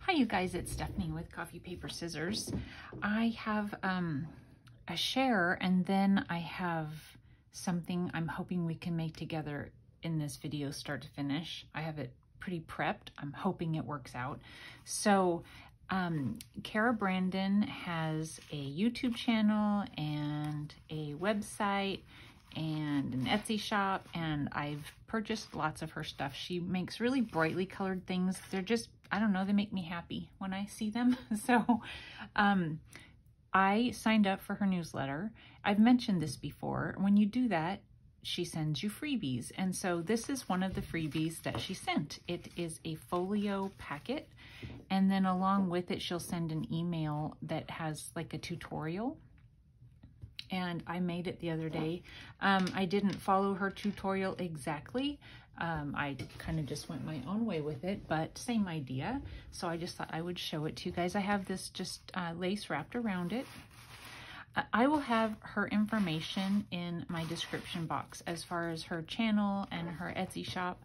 Hi you guys, it's Stephanie with Coffee Paper Scissors. I have a share, and then I have something I'm hoping we can make together in this video start to finish. I have it pretty prepped. I'm hoping it works out. So Cara Brandon has a YouTube channel and a website and an Etsy shop, and I've purchased lots of her stuff. She makes really brightly colored things. They're just, I don't know, they make me happy when I see them. So I signed up for her newsletter. I've mentioned this before. When you do that, she sends you freebies. And so this is one of the freebies that she sent. It is a Folio packet. And then along with it, she'll send an email that has like a tutorial. And I made it the other day. I didn't follow her tutorial exactly. I kind of just went my own way with it, but same idea. So I just thought I would show it to you guys. I have this just lace wrapped around it. I will have her information in my description box as far as her channel and her Etsy shop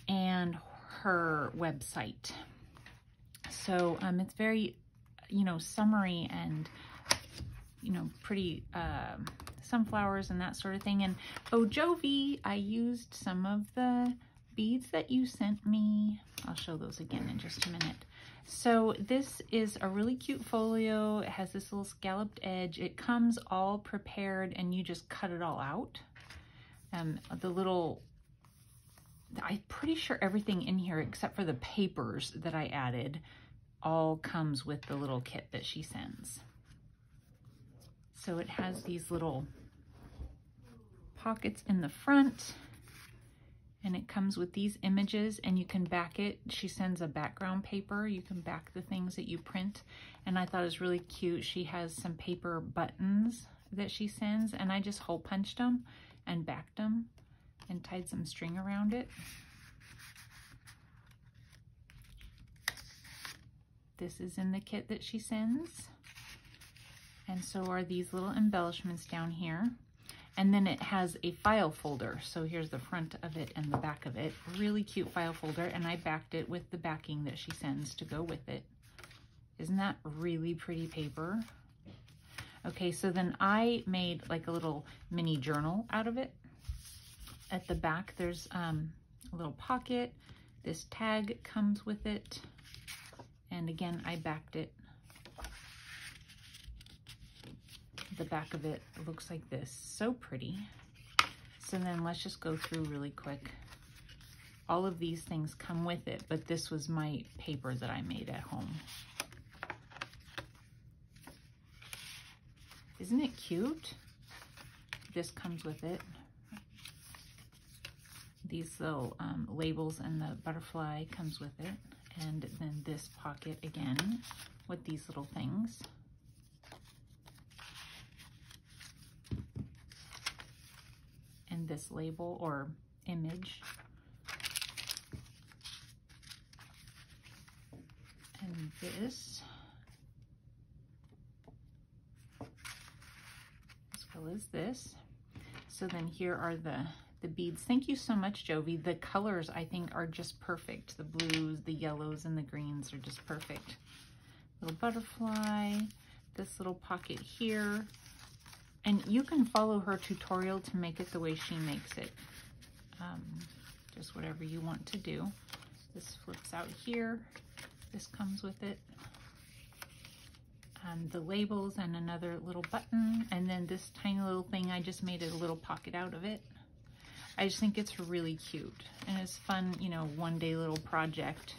and her website. So it's very, summery and pretty sunflowers and that sort of thing. And oh, Jovi, I used some of the beads that you sent me. I'll show those again in just a minute. So this is a really cute folio. It has this little scalloped edge. It comes all prepared and you just cut it all out. I'm pretty sure everything in here except for the papers that I added all comes with the little kit that she sends. So it has these little pockets in the front, and it comes with these images, and you can back it. She sends a background paper. You can back the things that you print, and I thought it was really cute. She has some paper buttons that she sends, and I just hole punched them and backed them and tied some string around it. This is in the kit that she sends. And so are these little embellishments down here. And then it has a file folder. So here's the front of it and the back of it. Really cute file folder. And I backed it with the backing that she sends to go with it. Isn't that really pretty paper? Okay, so then I made like a little mini journal out of it. At the back, there's a little pocket. This tag comes with it. And again, I backed it. The back of it looks like this. So pretty. So then let's just go through really quick. All of these things come with it, but this was my paper that I made at home. Isn't it cute? This comes with it. These little labels and the butterfly comes with it. And then this pocket again with these little things. And this label or image. And this, as well as this. So then here are the beads. Thank you so much, Jovi. The colors, I think, are just perfect. The blues, the yellows, and the greens are just perfect. Little butterfly, this little pocket here. And you can follow her tutorial to make it the way she makes it. Just whatever you want to do. This flips out here. This comes with it. The labels and another little button. And then this tiny little thing, I just made a little pocket out of it. I just think it's really cute. And it's fun, one day little project.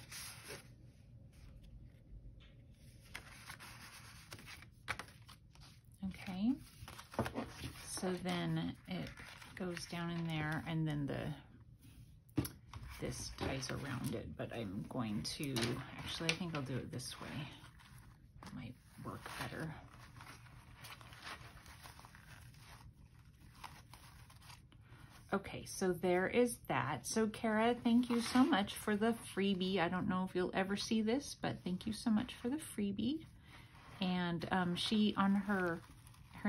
Okay. So then it goes down in there, and then this ties around it, but I'm going to, actually I think I'll do it this way. It might work better. Okay, so there is that. So Cara, thank you so much for the freebie. I don't know if you'll ever see this, but thank you so much for the freebie. And she, on her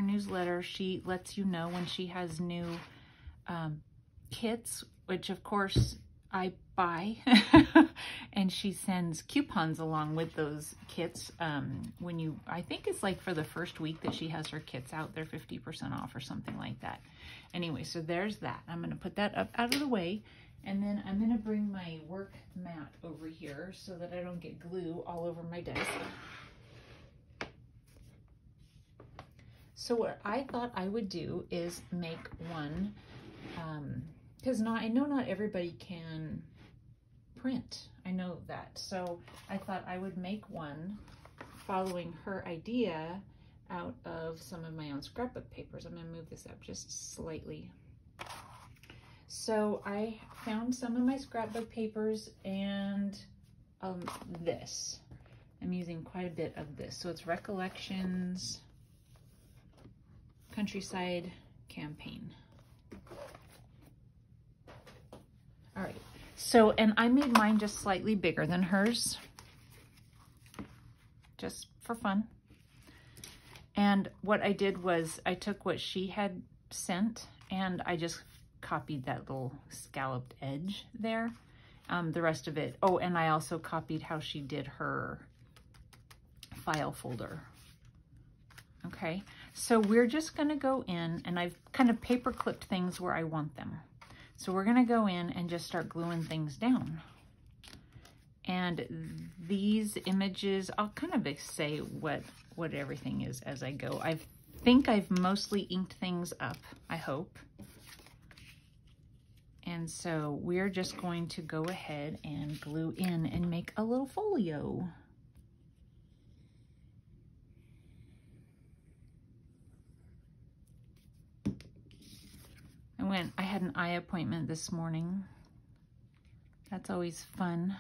newsletter, she lets you know when she has new kits, which of course I buy. And she sends coupons along with those kits. When you, I think it's like for the first week that she has her kits out, they're 50% off or something like that. Anyway, so there's that. I'm going to put that up out of the way. And then I'm going to bring my work mat over here so that I don't get glue all over my desk. So what I thought I would do is make one, because I know not everybody can print. I know that. So I thought I would make one following her idea out of some of my own scrapbook papers. I'm going to move this up just slightly. So I found some of my scrapbook papers and this. I'm using quite a bit of this. So it's Recollections Countryside Campaign. All right, so, and I made mine just slightly bigger than hers, just for fun. And what I did was I took what she had sent and I just copied that little scalloped edge there. The rest of it, oh, and I also copied how she did her file folder. Okay, so we're just gonna go in, and I've kind of paper clipped things where I want them. So we're gonna go in and just start gluing things down. And these images, I'll kind of say what everything is as I go. I think I've mostly inked things up, I hope. And so we're just going to go ahead and glue in and make a little folio. I had an eye appointment this morning. That's always fun.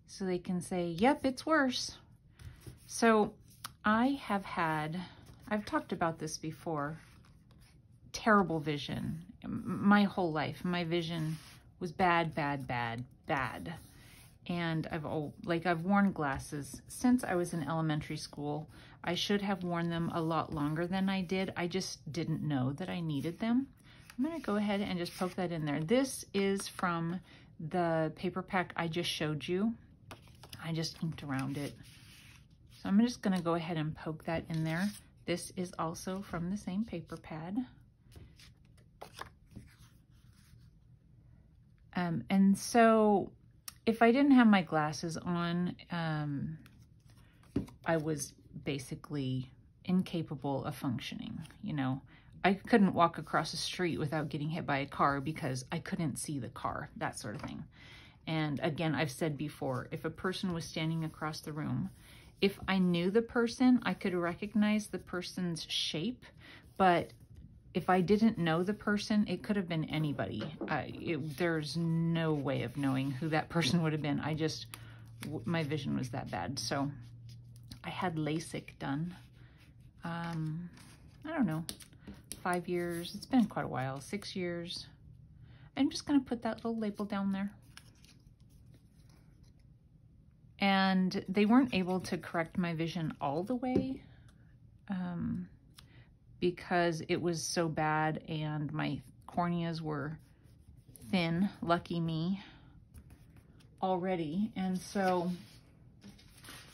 So they can say, yep, it's worse. So I've talked about this before, terrible vision. My whole life, my vision was bad, bad, bad, bad. And I've worn glasses since I was in elementary school. I should have worn them a lot longer than I did. I just didn't know that I needed them. I'm gonna go ahead and just poke that in there. This is from the paper pack I just showed you. I just inked around it. So I'm just gonna go ahead and poke that in there. This is also from the same paper pad. And so if I didn't have my glasses on, I was basically incapable of functioning, you know. I couldn't walk across the street without getting hit by a car because I couldn't see the car, that sort of thing. And again, I've said before, if a person was standing across the room, if I knew the person, I could recognize the person's shape, but if I didn't know the person, it could have been anybody. There's no way of knowing who that person would have been. My vision was that bad. So I had LASIK done. I don't know, 5 years. It's been quite a while, 6 years. I'm just gonna put that little label down there. And they weren't able to correct my vision all the way because it was so bad and my corneas were thin, lucky me, already. And so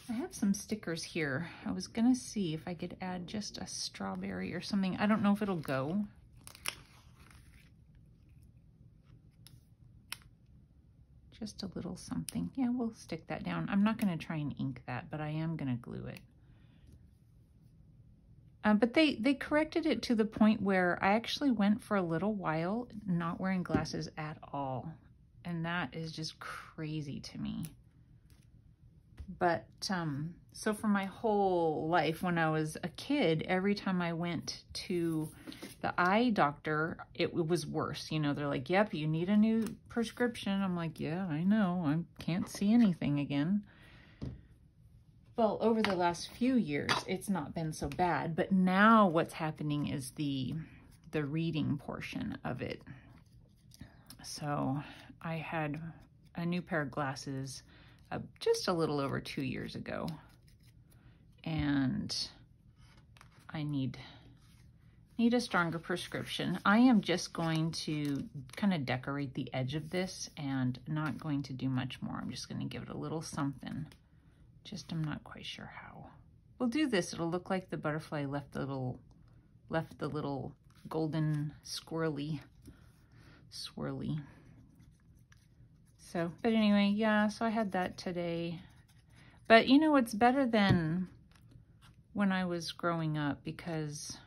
I have some stickers here. I was gonna see if I could add just a strawberry or something. I don't know if it'll go. Just a little something. Yeah, we'll stick that down. I'm not gonna try and ink that, but I am gonna glue it. But they corrected it to the point where I actually went for a little while not wearing glasses at all. And that is just crazy to me. But, so for my whole life, when I was a kid, every time I went to the eye doctor, it was worse. You know, they're like, yep, you need a new prescription. I'm like, yeah, I know. I can't see anything again. Well, over the last few years, it's not been so bad. But now what's happening is the reading portion of it. So I had a new pair of glasses just a little over 2 years ago. And I need Need a stronger prescription. I am just going to kind of decorate the edge of this and not going to do much more. I'm just going to give it a little something. Just I'm not quite sure how. We'll do this. It'll look like the butterfly left the little golden swirly. So, but anyway, yeah, so I had that today. But you know, it's better than when I was growing up because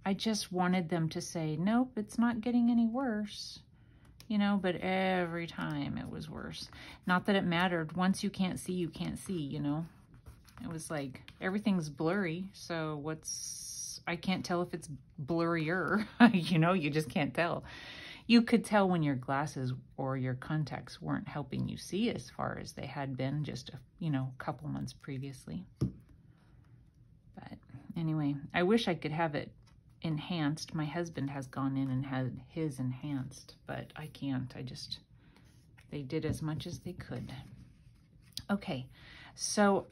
I just wanted them to say, nope, it's not getting any worse, you know, but every time it was worse. Not that it mattered. Once you can't see, you can't see, you know. It was like, everything's blurry, so I can't tell if it's blurrier, you know, you just can't tell. You could tell when your glasses or your contacts weren't helping you see as far as they had been just, you know, a couple months previously. But anyway, I wish I could have it enhanced. My husband has gone in and had his enhanced, but I can't. They did as much as they could. Okay, so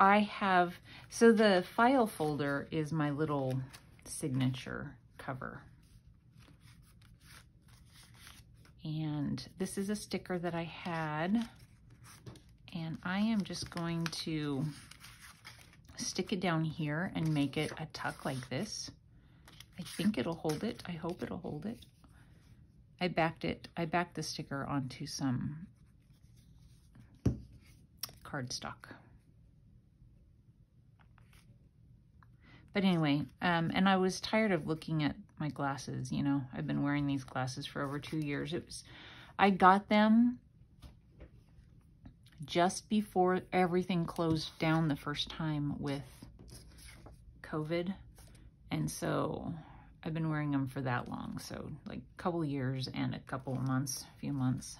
so the file folder is my little signature cover. And this is a sticker that I had, and I am just going to stick it down here and make it a tuck like this. I think it'll hold it. I hope it'll hold it. I backed the sticker onto some cardstock. But anyway, and I was tired of looking at my glasses, you know. I've been wearing these glasses for over 2 years. I got them just before everything closed down the first time with COVID. And so I've been wearing them for that long. So like a couple years and a couple of months, a few months.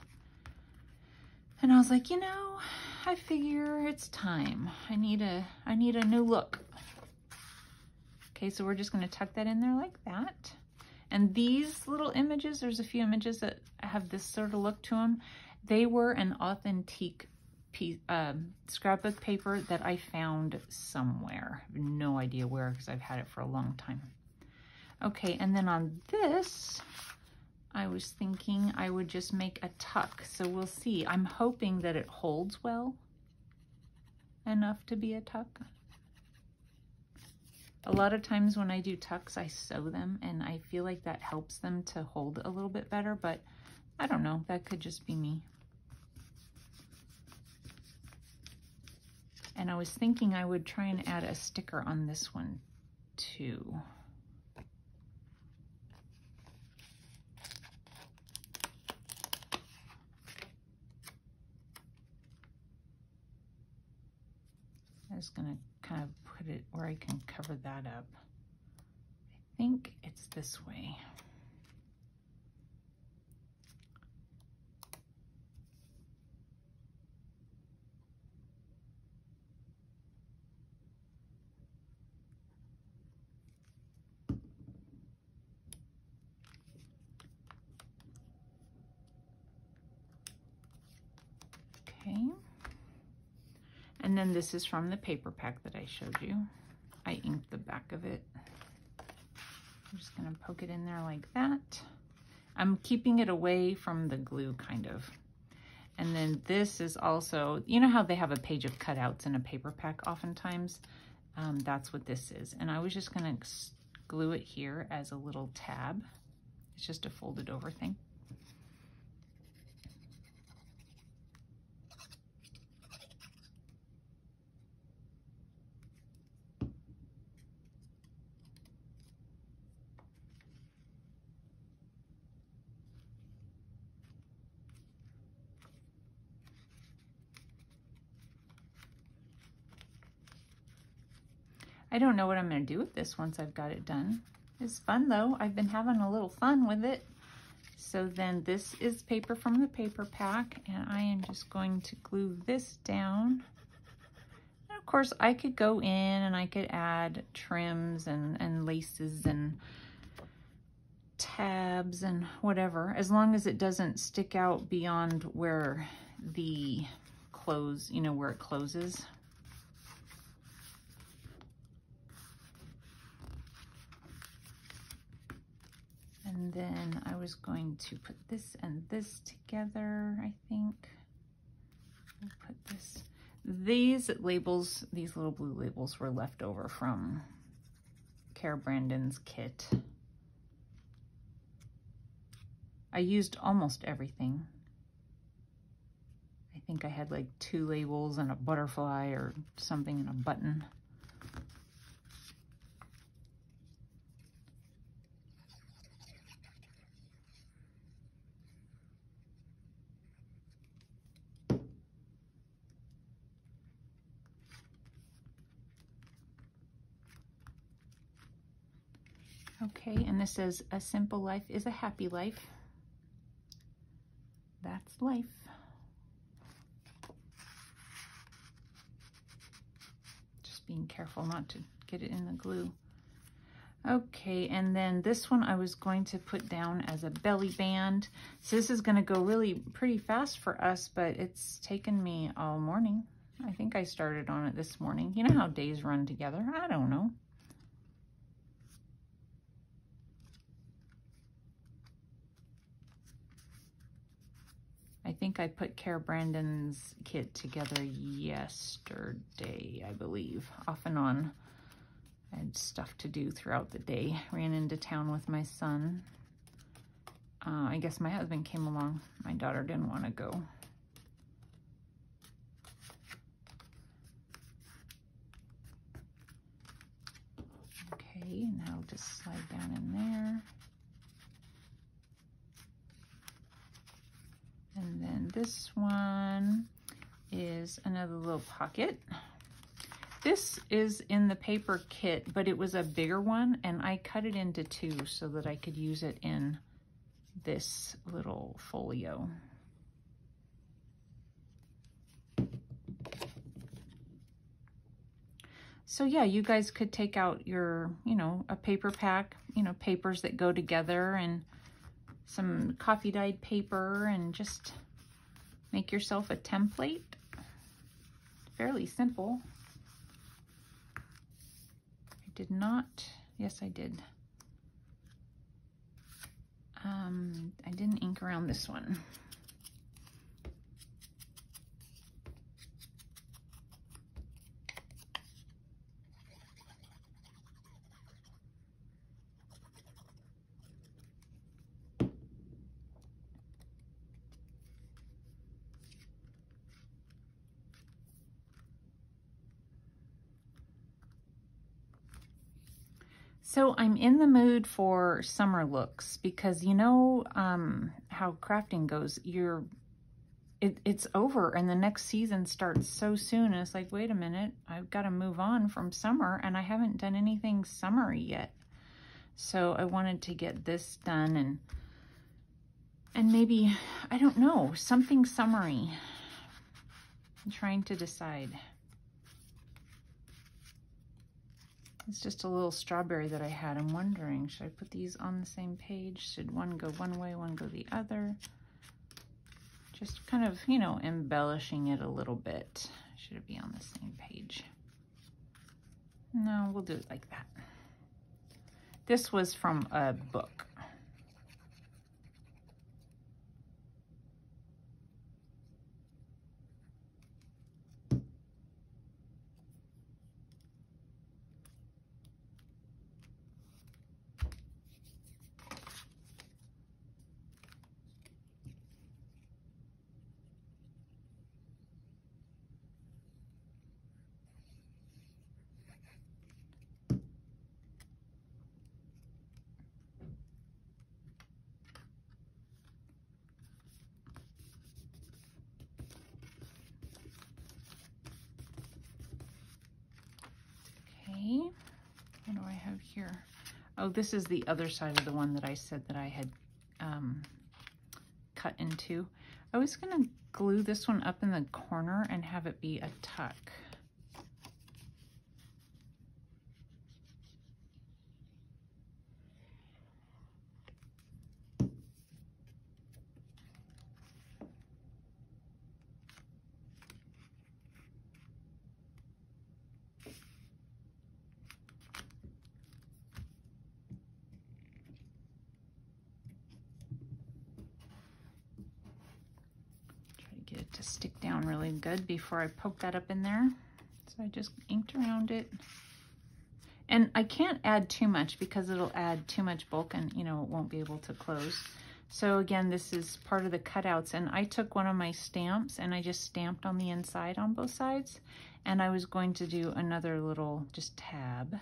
And I was like, you know, I figure it's time. I need a new look. Okay, so we're just going to tuck that in there like that. And these little images, there's a few images that have this sort of look to them. They were an authentic piece, scrapbook paper that I found somewhere. I have no idea where because I've had it for a long time. Okay, and then on this, I was thinking I would just make a tuck. So we'll see. I'm hoping that it holds well enough to be a tuck. A lot of times when I do tucks, I sew them, and I feel like that helps them to hold a little bit better, but I don't know. That could just be me. And I was thinking I would try and add a sticker on this one too. I'm just gonna kind of put it where I can cover that up. I think it's this way. Okay. And then this is from the paper pack that I showed you. I inked the back of it. I'm just gonna poke it in there like that. I'm keeping it away from the glue kind of. And then this is also, you know how they have a page of cutouts in a paper pack oftentimes? That's what this is. And I was just gonna glue it here as a little tab. It's just a folded over thing. I don't know what I'm going to do with this once I've got it done. It's fun though. I've been having a little fun with it. So then this is paper from the paper pack, and I am just going to glue this down. And of course I could go in and I could add trims and laces and tabs and whatever, as long as it doesn't stick out beyond where the close, you know, where it closes. And then I was going to put this and this together, I think. I'll put this. These labels, these little blue labels were left over from Cara Brandon's kit. I used almost everything. I think I had like 2 labels and a butterfly or something and a button. Okay, and this says, a simple life is a happy life. That's life. Just being careful not to get it in the glue. Okay, and then this one I was going to put down as a belly band. So this is going to go really pretty fast for us, but it's taken me all morning. I think I started on it this morning. You know how days run together? I don't know. I think I put Cara Brandon's kit together yesterday, I believe, off and on. I had stuff to do throughout the day. Ran into town with my son. I guess my husband came along. My daughter didn't want to go. Okay, and that'll just slide down in there. And then this one is another little pocket. This is in the paper kit, but it was a bigger one, and I cut it into 2 so that I could use it in this little folio. So yeah, you guys could take out your, you know, a paper pack, you know, papers that go together, and some coffee dyed paper, and just make yourself a template. Fairly simple. I did not, yes I did. I didn't ink around this one. So I'm in the mood for summer looks because you know how crafting goes. It's over and the next season starts so soon. And it's like, wait a minute, I've got to move on from summer and I haven't done anything summery yet. So I wanted to get this done and maybe, I don't know, something summery. I'm trying to decide. It's just a little strawberry that I had. I'm wondering, should I put these on the same page? Should one go one way, one go the other? Just kind of, you know, embellishing it a little bit. Should it be on the same page? No, we'll do it like that. This was from a book. What do I have here? Oh, this is the other side of the one that I said that I had cut into. I was going to glue this one up in the corner and have it be a tuck. really good before I poke that up in there. So I just inked around it. And I can't add too much because it'll add too much bulk and, you know, it won't be able to close. So again, this is part of the cutouts, and I took one of my stamps and I just stamped on the inside on both sides, and I was going to do another little just tab.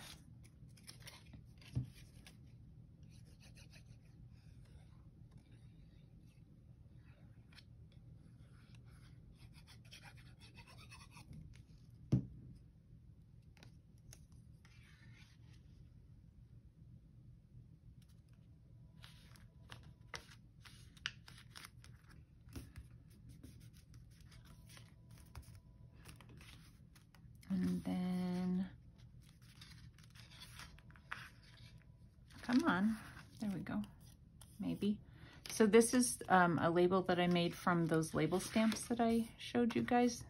And then, come on, there we go, maybe. So this is a label that I made from those label stamps that I showed you guys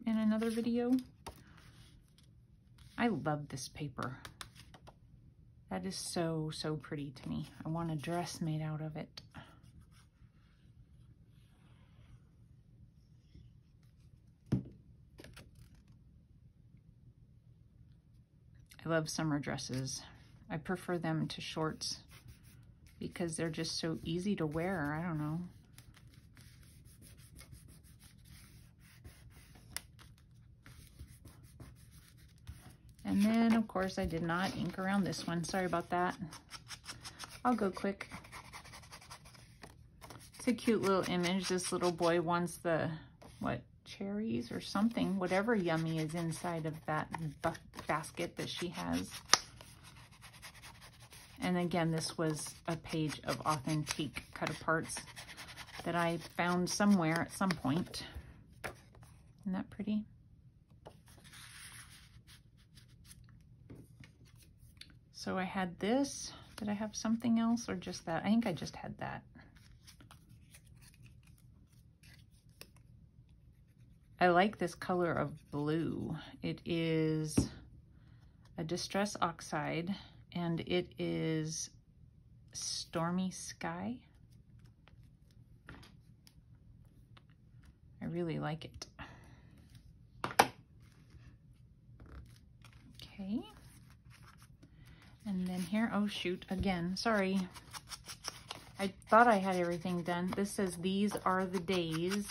in another video. I love this paper. That is so, so pretty to me. I want a dress made out of it. I love summer dresses. I prefer them to shorts because they're just so easy to wear. I don't know. And then, of course, I did not ink around this one. Sorry about that. I'll go quick. It's a cute little image. This little boy wants the, what, cherries or something, whatever yummy is inside of that basket that she has. And again, this was a page of authentic cut-aparts that I found somewhere at some point. Isn't that pretty? So I had this. Did I have something else or just that? I think I just had that. I like this color of blue. It is a Distress Oxide, and it is Stormy Sky. I really like it. Okay. And then here, oh shoot, again, sorry. I thought I had everything done. This says, these are the days.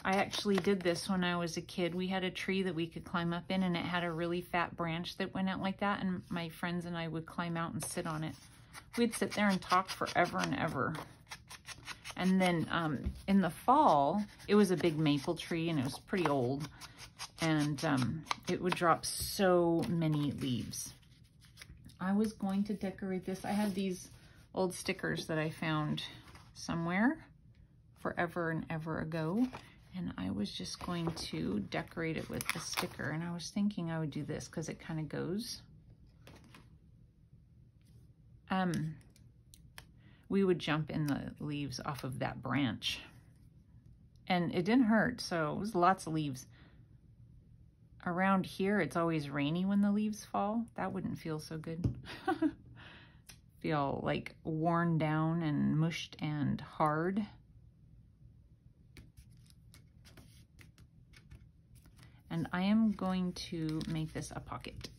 I actually did this when I was a kid. We had a tree that we could climb up in, and it had a really fat branch that went out like that, and my friends and I would climb out and sit on it. We'd sit there and talk forever and ever. And then in the fall, it was a big maple tree, and it was pretty old, and it would drop so many leaves. I was going to decorate this. I had these old stickers that I found somewhere forever and ever ago. And I was just going to decorate it with a sticker. And I was thinking I would do this because it kind of goes. We would jump in the leaves off of that branch. And it didn't hurt, so it was lots of leaves. Around here, it's always rainy when the leaves fall. That wouldn't feel so good. Feel like worn down and mushed and hard. And I am going to make this a pocket.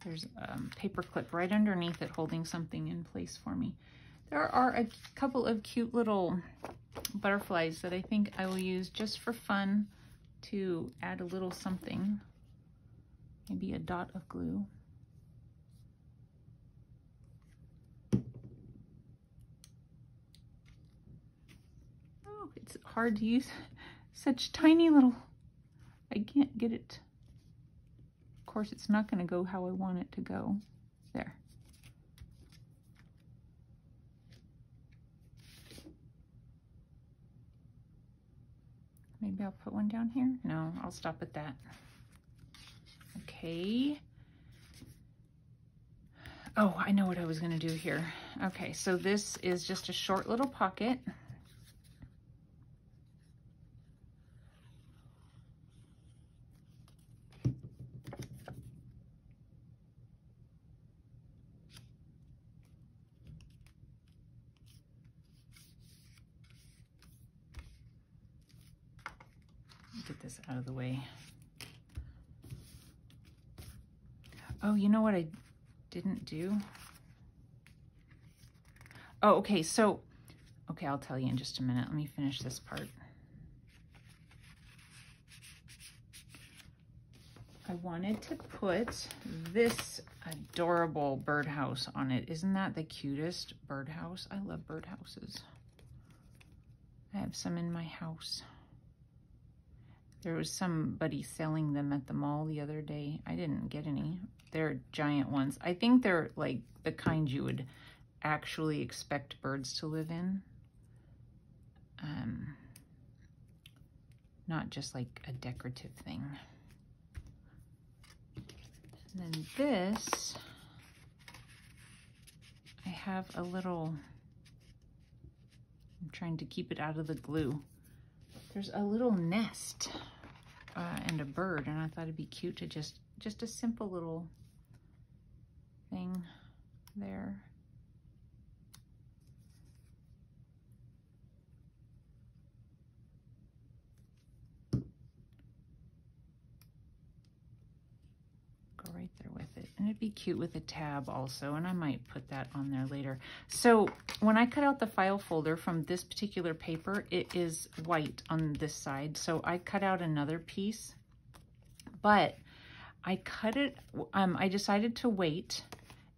There's a paper clip right underneath it holding something in place for me. There are a couple of cute little butterflies that I think I will use just for fun to add a little something. Maybe a dot of glue. Oh, it's hard to use. Such tiny little, I can't get it. Of course, it's not going to go how I want it to go. There. Maybe I'll put one down here. No, I'll stop at that. Okay. Oh, I know what I was going to do here. Okay, so this is just a short little pocket. get this out of the way. Oh, you know what I didn't do? Oh, okay, so, okay, I'll tell you in just a minute. Let me finish this part. I wanted to put this adorable birdhouse on it. Isn't that the cutest birdhouse? I love birdhouses. I have some in my house. There was somebody selling them at the mall the other day. I didn't get any. They're giant ones. I think they're like the kind you would actually expect birds to live in. Not just like a decorative thing. And then this, I have a little, I'm trying to keep it out of the glue. There's a little nest and a bird, and I thought it'd be cute to just a simple little thing there. Go right there with it. And it'd be cute with a tab also, and I might put that on there later. So when I cut out the file folder from this particular paper, it is white on this side. So I cut out another piece, but I cut it, I decided to wait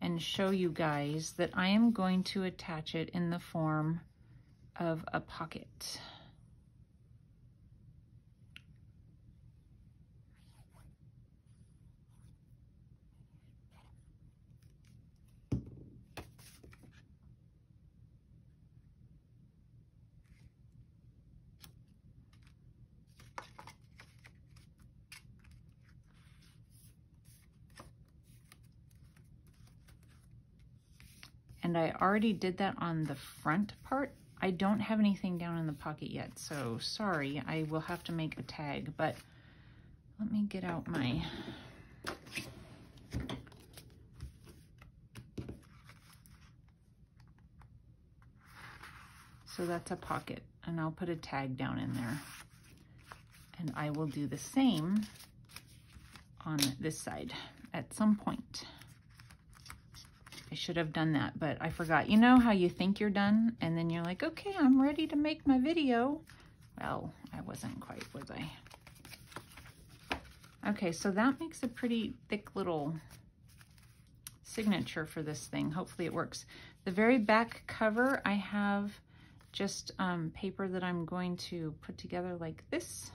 and show you guys that I am going to attach it in the form of a pocket. And I already did that on the front part. I don't have anything down in the pocket yet, so sorry, I will have to make a tag, but let me get out my, so that's a pocket, and I'll put a tag down in there. And I will do the same on this side at some point. I should have done that, but I forgot. You know how you think you're done, and then you're like, okay, I'm ready to make my video. Well, I wasn't quite, was I? Okay, so that makes a pretty thick little signature for this thing. Hopefully it works. The very back cover, I have just paper that I'm going to put together like this.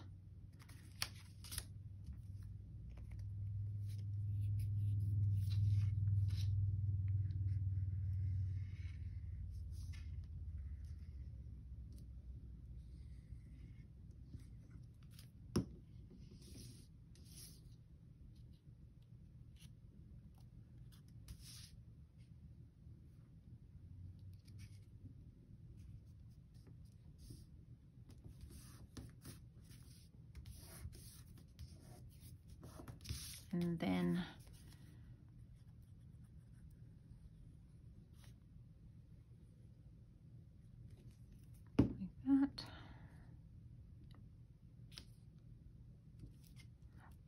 And then like that.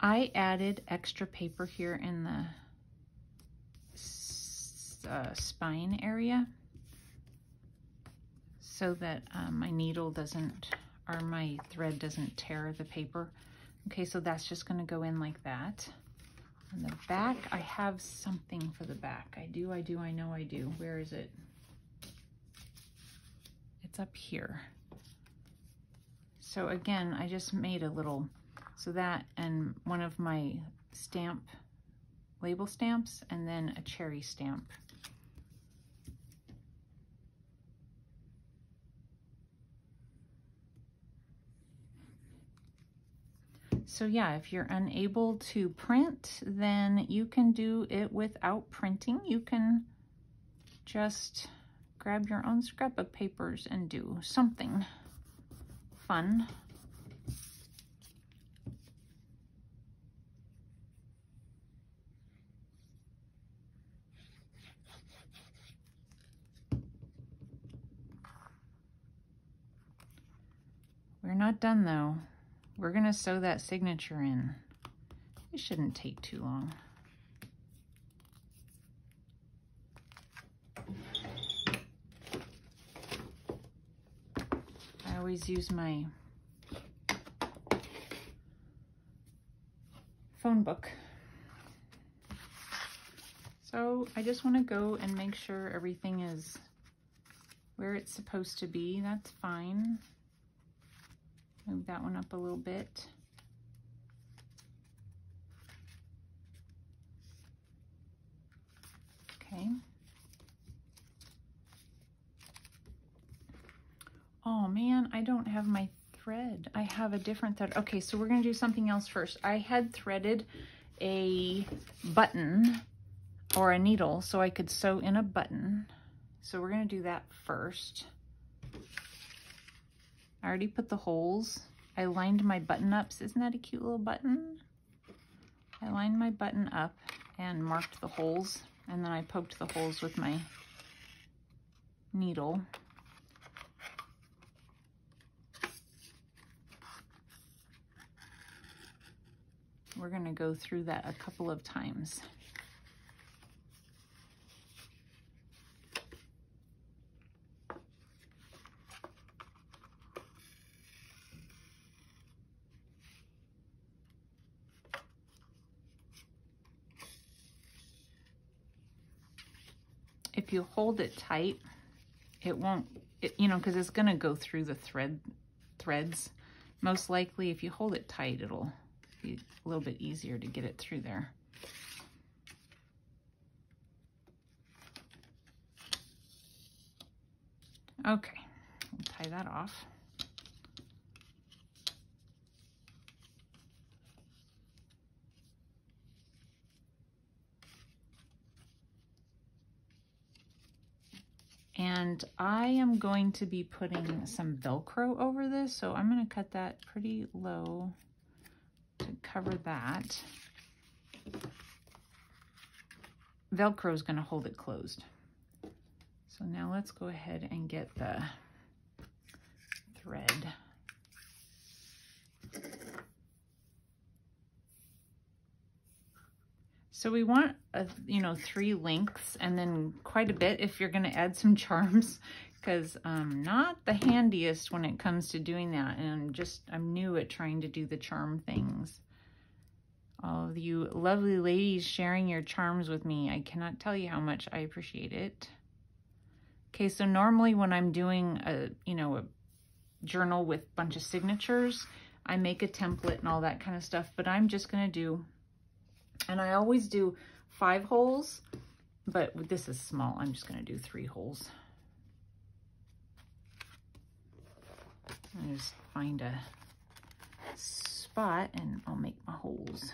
I added extra paper here in the spine area so that my needle doesn't, or my thread doesn't tear the paper. Okay, so that's just going to go in like that. On the back, I have something for the back. I know I do. Where is it? It's up here. So again, I just made a little, so that and one of my label stamps, and then a cherry stamp. So yeah, if you're unable to print, then you can do it without printing. You can just grab your own scrapbook papers and do something fun. We're not done though. we're gonna sew that signature in. It shouldn't take too long. I always use my phone book. So I just want to go and make sure everything is where it's supposed to be. That's fine. Move that one up a little bit. Okay. Oh man, I don't have my thread. I have a different thread. Okay, so we're gonna do something else first. I had threaded a button or a needle so I could sew in a button. So we're gonna do that first. I already put the holes. I lined my button ups. Isn't that a cute little button? I lined my button up and marked the holes, and then I poked the holes with my needle. We're gonna go through that a couple of times. If you hold it tight, it won't, you know, because it's gonna go through the threads. Most likely, if you hold it tight, it'll be a little bit easier to get it through there. Okay, we'll tie that off. And I am going to be putting some Velcro over this, so I'm going to cut that pretty low to cover that. Velcro is going to hold it closed. So now let's go ahead and get the thread. So we want, you know, 3 lengths and then quite a bit if you're going to add some charms, because I'm not the handiest when it comes to doing that. And I'm new at trying to do the charm things. All of you lovely ladies sharing your charms with me, I cannot tell you how much I appreciate it. Okay, so normally when I'm doing a journal with a bunch of signatures, I make a template and all that kind of stuff, but I'm just going to do, and I always do 5 holes, but this is small. I'm just going to do 3 holes. I just find a spot and I'll make my holes.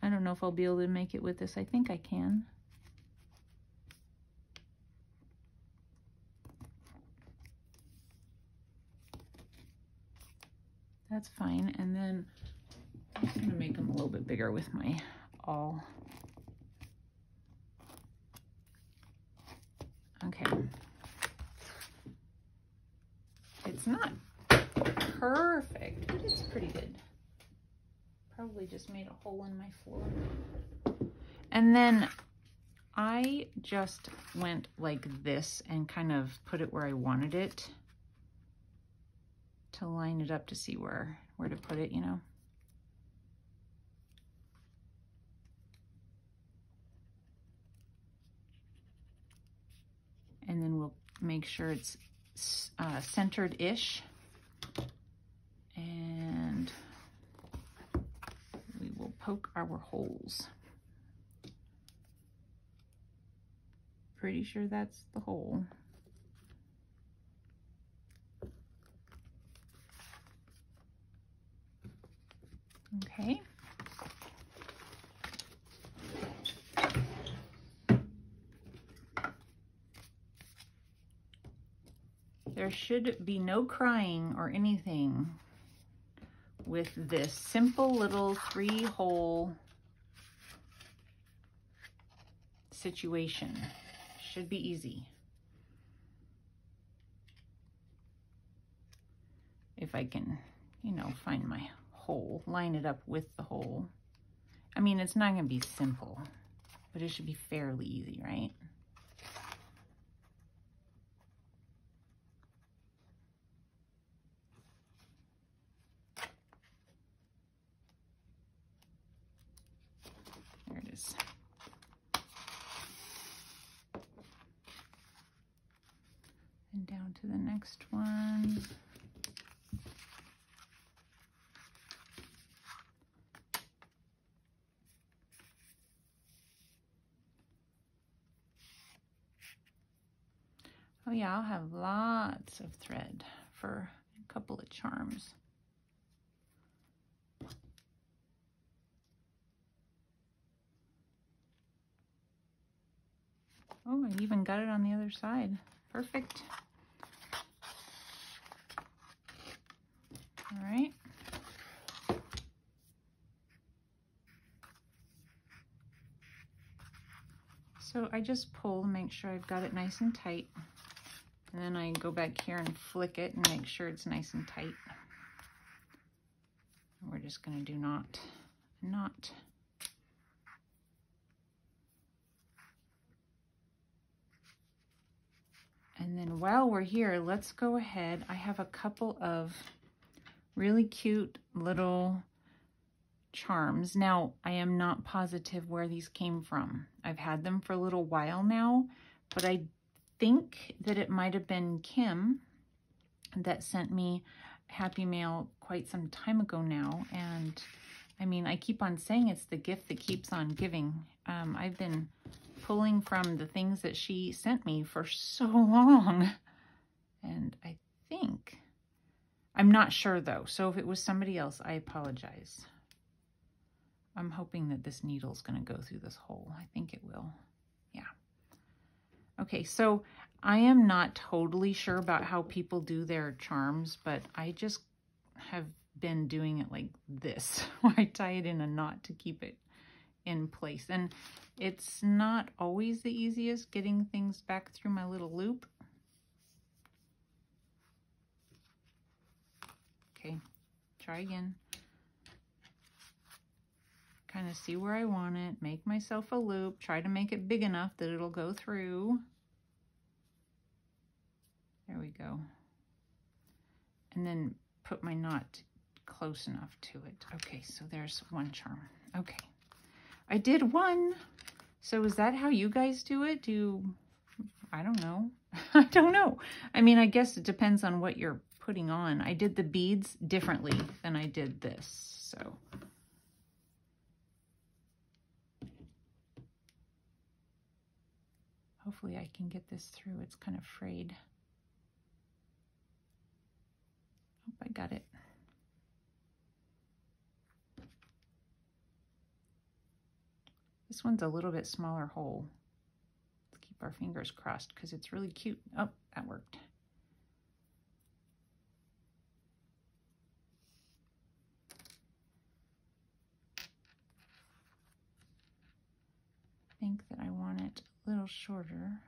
I don't know if I'll be able to make it with this. I think I can. That's fine. And then I'm just going to make them a little bit bigger with my awl. Okay. It's not perfect, but it's pretty good. Probably just made a hole in my floor. And then I just went like this and kind of put it where I wanted it to line it up to see where to put it, you know. And then we'll make sure it's centered-ish. And we will poke our holes. Pretty sure that's the hole. Okay. There should be no crying or anything with this simple little 3-hole situation. Should be easy. If I can you know, find my hole, line it up with the hole. I mean, it's not going to be simple, but it should be fairly easy, right? There it is. And down to the next one. Oh yeah, I'll have lots of thread for a couple of charms. Oh, I even got it on the other side. Perfect. All right. So I just pull and make sure I've got it nice and tight. And then I go back here and flick it and make sure it's nice and tight. And we're just going to do knot, knot. And then while we're here, let's go ahead. I have a couple of really cute little charms. Now, I am not positive where these came from. I've had them for a little while now, but I think that it might have been Kim that sent me Happy Mail quite some time ago now. And I mean, I keep on saying it's the gift that keeps on giving. I've been pulling from the things that she sent me for so long. And I think, I'm not sure though. So if it was somebody else, I apologize. I'm hoping that this needle is going to go through this hole. I think it will. Yeah. Okay, so I am not totally sure about how people do their charms, but I just have been doing it like this. I tie it in a knot to keep it in place. And it's not always the easiest getting things back through my little loop. Okay, try again. Kind of see where I want it, make myself a loop, try to make it big enough that it'll go through. There we go. And then put my knot close enough to it. Okay, so there's one charm. Okay, I did one. So is that how you guys do it? I don't know. I don't know. I mean, I guess it depends on what you're putting on. I did the beads differently than I did this, so. Hopefully I can get this through. It's kind of frayed. Hope I got it. This one's a little bit smaller hole. Let's keep our fingers crossed because it's really cute. Oh, that worked. I think that I want it a little shorter.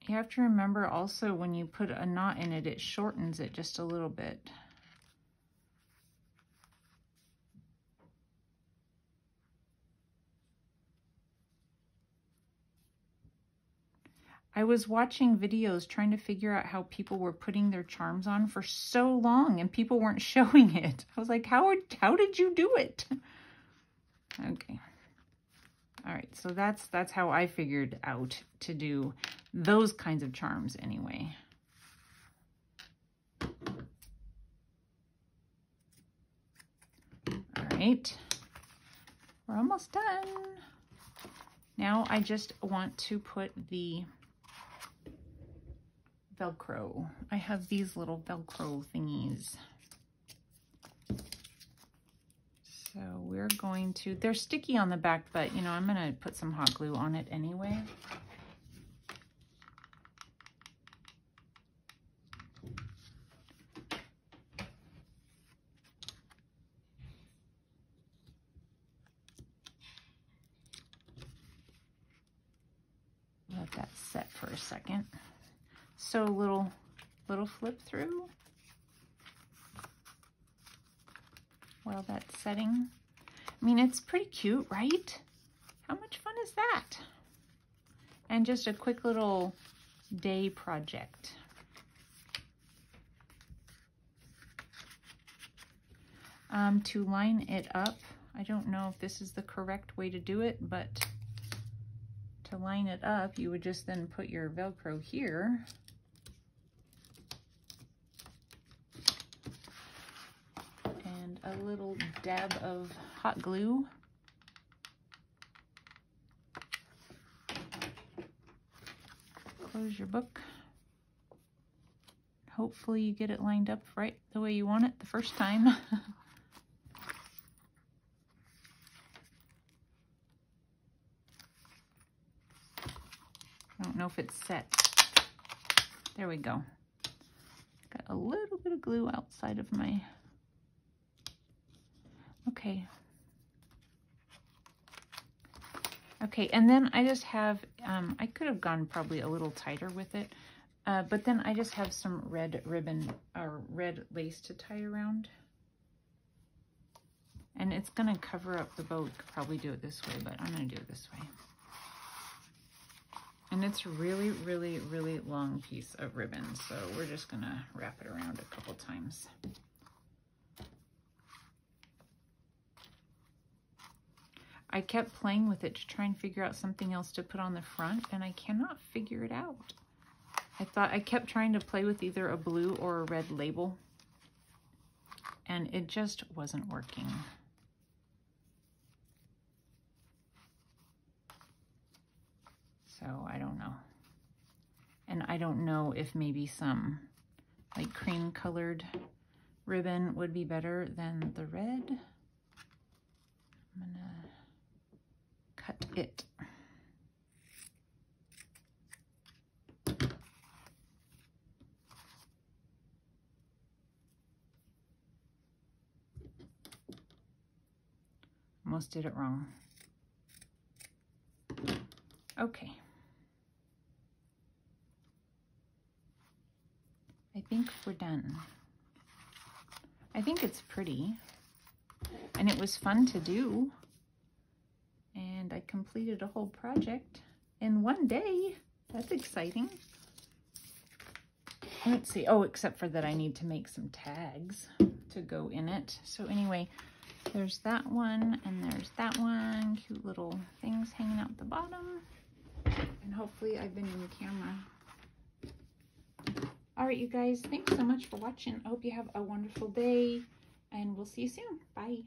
You have to remember also when you put a knot in it, it shortens it just a little bit. I was watching videos trying to figure out how people were putting their charms on for so long and people weren't showing it. I was like, how did you do it? Okay. All right, so that's how I figured out to do those kinds of charms anyway. All right, we're almost done. Now I just want to put the Velcro. I have these little Velcro thingies. So we're going to, they're sticky on the back, but you know, I'm going to put some hot glue on it anyway. Let that set for a second. So little flip through. while that's setting. I mean, it's pretty cute, right? How much fun is that? And just a quick little day project. To line it up, I don't know if this is the correct way to do it, but to line it up, you would just then put your Velcro here. And a little dab of hot glue. Close your book. Hopefully you get it lined up right the way you want it the first time. I don't know if it's set. There we go. Got a little bit of glue outside of my... Okay. Okay, and then I just have, I could have gone probably a little tighter with it, but then I just have some red ribbon or red lace to tie around. And it's gonna cover up the bow. You could probably do it this way, but I'm gonna do it this way. And it's really, really, really long piece of ribbon, so we're just gonna wrap it around a couple times. I kept playing with it to try and figure out something else to put on the front, and I cannot figure it out. I kept trying to play with either a blue or a red label, and it just wasn't working. So I don't know. And I don't know if maybe some like cream colored ribbon would be better than the red. I'm gonna cut it. Almost did it wrong. Okay. I think we're done. I think it's pretty, and it was fun to do. And I completed a whole project in one day. That's exciting. Let's see. Oh, except for that I need to make some tags to go in it. So anyway, there's that one and there's that one. Cute little things hanging out the bottom. And hopefully I've been in camera. All right, you guys, thanks so much for watching. I hope you have a wonderful day, and we'll see you soon. Bye.